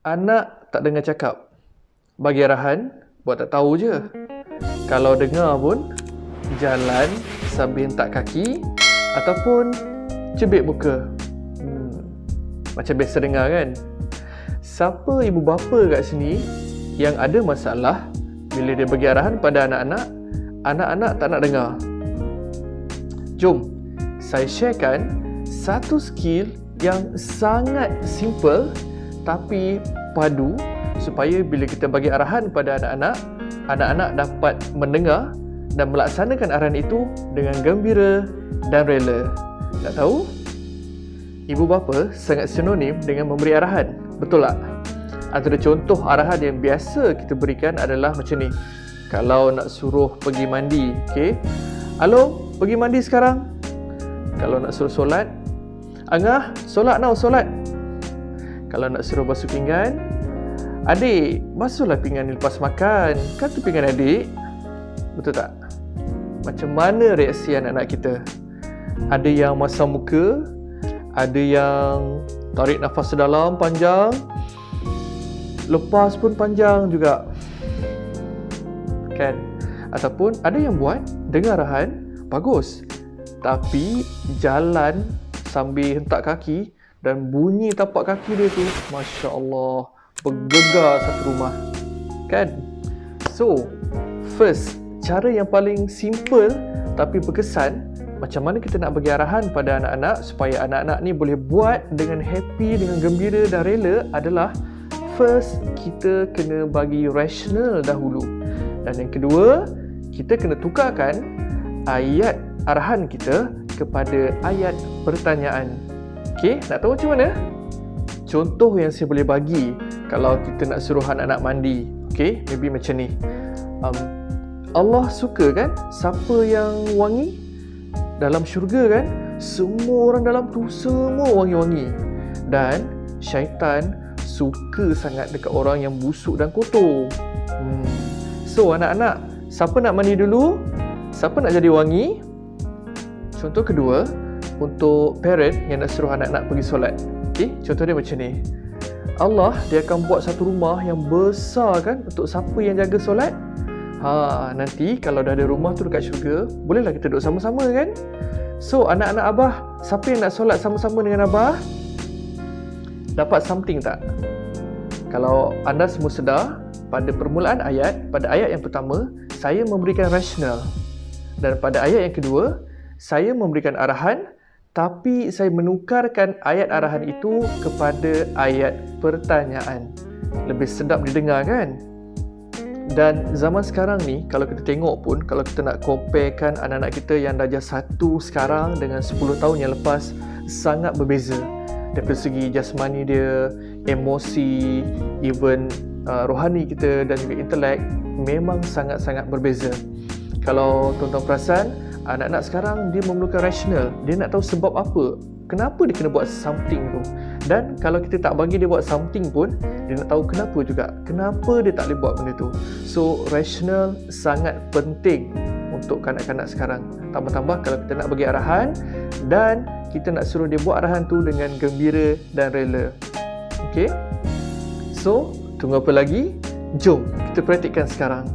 Anak tak dengar cakap, bagi arahan, buat tak tahu je. Kalau dengar pun, jalan sambil hentak kaki ataupun cebik muka. Macam biasa dengar kan? Siapa ibu bapa kat sini yang ada masalah bila dia bagi arahan pada anak-anak, anak-anak tak nak dengar? Jom, saya sharekan satu skill yang sangat simple tapi padu supaya bila kita bagi arahan pada anak-anak, anak-anak dapat mendengar dan melaksanakan arahan itu dengan gembira dan rela. Tak tahu? Ibu bapa sangat sinonim dengan memberi arahan, betul tak? Antara contoh arahan yang biasa kita berikan adalah macam ni. Kalau nak suruh pergi mandi, okay? Alo, pergi mandi sekarang. Kalau nak suruh solat, Angah, solat now, solat. Kalau nak suruh basuh pinggan, adik, basuhlah pinggan lepas makan. Kan tu pinggan adik. Betul tak? Macam mana reaksi anak-anak kita? Ada yang masam muka, ada yang tarik nafas dalam panjang, lepas pun panjang juga. Kan? Ataupun ada yang buat dengar arahan, bagus. Tapi jalan sambil hentak kaki dan bunyi tapak kaki dia tu, Masya Allah, bergegar satu rumah. Kan? So, first, cara yang paling simple tapi berkesan, macam mana kita nak bagi arahan pada anak-anak supaya anak-anak ni boleh buat dengan happy, dengan gembira dan rela adalah first, kita kena bagi rasional dahulu. Dan yang kedua, kita kena tukarkan ayat arahan kita kepada ayat pertanyaan. Okey, nak tahu macam mana? Contoh yang saya boleh bagi kalau kita nak suruh anak-anak mandi. Okey, maybe macam ni. Allah suka kan siapa yang wangi? Dalam syurga kan, semua orang dalam tu semua wangi-wangi. Dan syaitan suka sangat dekat orang yang busuk dan kotor. So anak-anak, siapa nak mandi dulu? Siapa nak jadi wangi? Contoh kedua, untuk parent yang nak suruh anak-anak pergi solat. Okay, contoh dia macam ni. Allah, dia akan buat satu rumah yang besar kan untuk siapa yang jaga solat. Nanti kalau dah ada rumah tu dekat syurga, bolehlah kita duduk sama-sama kan? So, anak-anak Abah, siapa yang nak solat sama-sama dengan Abah? Dapat something tak? Kalau anda semua sedar, pada permulaan ayat, pada ayat yang pertama, saya memberikan rasional. Dan pada ayat yang kedua, saya memberikan arahan, tapi saya menukarkan ayat arahan itu kepada ayat pertanyaan. Lebih sedap didengar kan? Dan zaman sekarang ni, kalau kita tengok pun, kalau kita nak comparekan anak-anak kita yang darjah 1 sekarang dengan 10 tahun yang lepas, sangat berbeza. Dari segi jasmani dia, emosi, even rohani kita dan juga intelek, memang sangat-sangat berbeza. Kalau tuan-tuan perasan, anak-anak sekarang dia memerlukan rasional. Dia nak tahu sebab apa, kenapa dia kena buat something tu. Dan kalau kita tak bagi dia buat something pun, dia nak tahu kenapa juga, kenapa dia tak boleh buat benda tu. So, rasional sangat penting untuk kanak-kanak sekarang. Tambah-tambah kalau kita nak bagi arahan dan kita nak suruh dia buat arahan tu dengan gembira dan rela. Okay? So, tunggu apa lagi? Jom kita praktikkan sekarang.